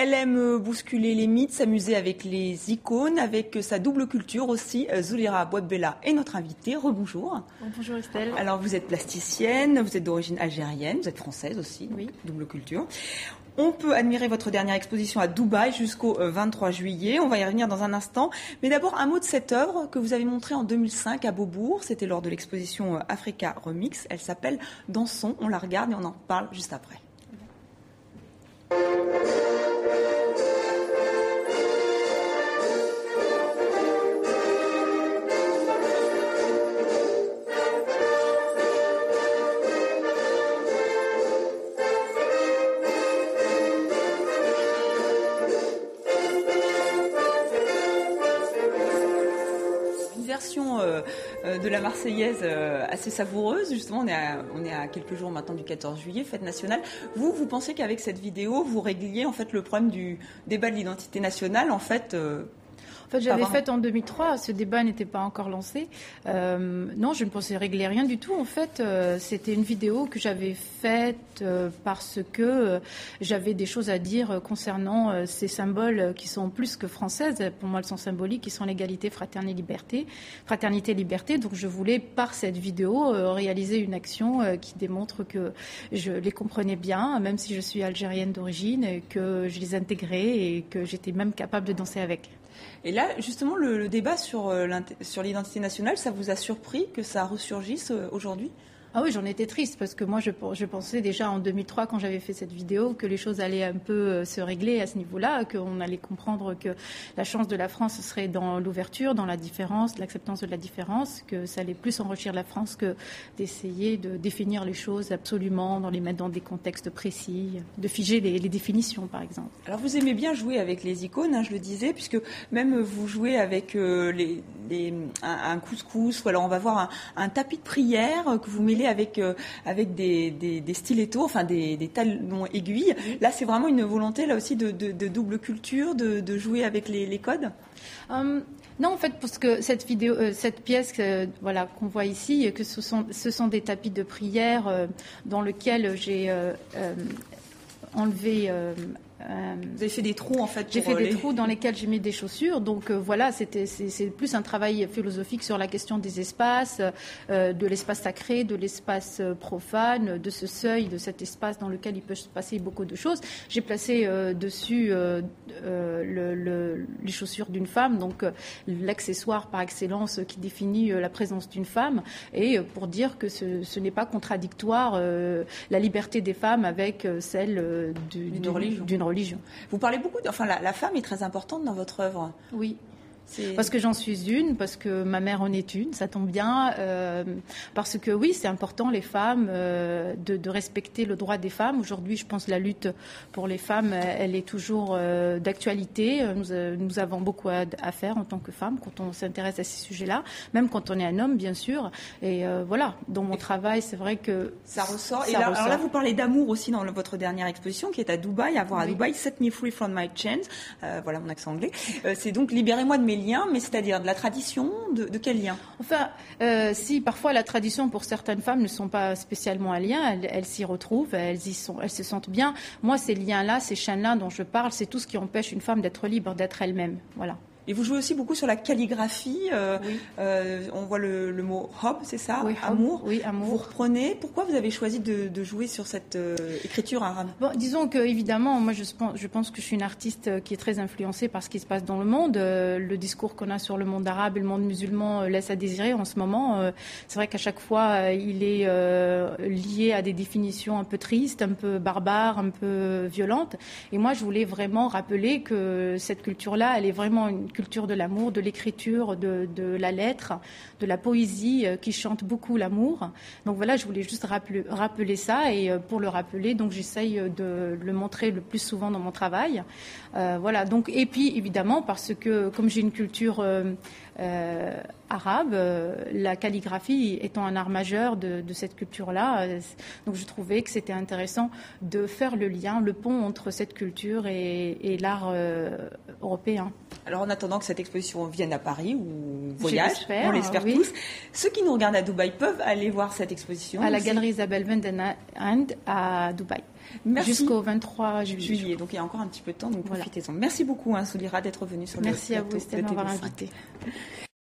Elle aime bousculer les mythes, s'amuser avec les icônes, avec sa double culture aussi. Zulira Bouabella est notre invitée. Rebonjour. Bonjour Estelle. Alors vous êtes plasticienne, vous êtes d'origine algérienne, vous êtes française aussi, oui. Double culture. On peut admirer votre dernière exposition à Dubaï jusqu'au 23 juillet. On va y revenir dans un instant. Mais d'abord, un mot de cette œuvre que vous avez montrée en 2005 à Beaubourg. C'était lors de l'exposition Africa Remix. Elle s'appelle Dansons. On la regarde et on en parle juste après. De la Marseillaise assez savoureuse. Justement, on est à quelques jours maintenant du 14 juillet, fête nationale. Vous pensez qu'avec cette vidéo, vous régliez en fait le problème du débat de l'identité nationale en fait j'avais fait en 2003, ce débat n'était pas encore lancé. Non, je ne pensais régler rien du tout. En fait, c'était une vidéo que j'avais faite parce que j'avais des choses à dire concernant ces symboles qui sont plus que françaises. Pour moi, elles sont symboliques, qui sont l'égalité, fraternité, liberté. Donc, je voulais, par cette vidéo, réaliser une action qui démontre que je les comprenais bien, même si je suis algérienne d'origine, et que je les intégrais et que j'étais même capable de danser avec. Et là, justement, le débat sur l'identité nationale, ça vous a surpris que ça ressurgisse aujourd'hui ? Ah oui, j'en étais triste parce que moi, je pensais déjà en 2003, quand j'avais fait cette vidéo, que les choses allaient un peu se régler à ce niveau-là, qu'on allait comprendre que la chance de la France serait dans l'ouverture, dans la différence, l'acceptance de la différence, que ça allait plus enrichir la France que d'essayer de définir les choses absolument, de les mettre dans des contextes précis, de figer les définitions, par exemple. Alors, vous aimez bien jouer avec les icônes, hein, je le disais, puisque même vous jouez avec un couscous, ou alors on va voir un tapis de prière que vous mêlez avec des stilettos, enfin des talons aiguilles. Là, c'est vraiment une volonté là aussi de double culture, de jouer avec les codes. Non, en fait, parce que cette pièce, qu'on voit ici, que ce sont des tapis de prière dans lesquels j'ai enlevé. Vous avez fait des trous en fait. J'ai fait des trous dans lesquels j'ai mis des chaussures. Donc voilà, c'est plus un travail philosophique sur la question des espaces, de l'espace sacré, de l'espace profane, de ce seuil, de cet espace dans lequel il peut se passer beaucoup de choses. J'ai placé dessus les chaussures d'une femme, donc l'accessoire par excellence qui définit la présence d'une femme, et pour dire que ce n'est pas contradictoire la liberté des femmes avec celle d'une religion. Vous parlez beaucoup la femme est très importante dans votre œuvre. Oui. Parce que j'en suis une, parce que ma mère en est une, ça tombe bien, parce que oui, c'est important les femmes de respecter le droit des femmes. Aujourd'hui, je pense que la lutte pour les femmes, elle est toujours d'actualité. Nous avons beaucoup à faire en tant que femmes quand on s'intéresse à ces sujets-là, même quand on est un homme, bien sûr. Et voilà, dans mon travail, c'est vrai que ça ressort. Alors là, vous parlez d'amour aussi dans votre dernière exposition qui est à Dubaï, à voir à Dubaï, Set Me Free From My Chains. Voilà mon accent anglais. C'est donc Libérez-moi de mes liens, mais c'est-à-dire de la tradition, de quel lien ? Enfin, si parfois la tradition pour certaines femmes ne sont pas spécialement un lien, elles s'y retrouvent, elles se sentent bien. Moi, ces liens-là, ces chaînes-là dont je parle, c'est tout ce qui empêche une femme d'être libre, d'être elle-même. Voilà. Et vous jouez aussi beaucoup sur la calligraphie. Oui. On voit le mot hob, c'est ça ? Oui, amour. Oui, amour. Vous reprenez. Pourquoi vous avez choisi de jouer sur cette écriture arabe ? Bon, disons que évidemment, moi je pense que je suis une artiste qui est très influencée par ce qui se passe dans le monde. Le discours qu'on a sur le monde arabe et le monde musulman laisse à désirer en ce moment. C'est vrai qu'à chaque fois, il est lié à des définitions un peu tristes, un peu barbares, un peu violentes. Et moi, je voulais vraiment rappeler que cette culture-là, elle est vraiment une culture de l'amour, de l'écriture, de la lettre, de la poésie qui chante beaucoup l'amour. Donc voilà, je voulais juste rappeler ça, et pour le rappeler, donc j'essaye de le montrer le plus souvent dans mon travail. Voilà. Donc, et puis évidemment parce que comme j'ai une culture arabe, la calligraphie étant un art majeur de cette culture-là, donc je trouvais que c'était intéressant de faire le lien, le pont entre cette culture et l'art européen. Alors en attendant attendant que cette exposition vienne à Paris ou voyage, on l'espère oui. tous. Ceux qui nous regardent à Dubaï peuvent aller voir cette exposition. À la galerie Isabelle Vendenand à Dubaï. Merci. Jusqu'au 23 juillet. Donc il y a encore un petit peu de temps, donc profitez-en. Merci beaucoup, Soulira, d'être venue sur Merci le à vous, Estelle, de m'avoir invitée.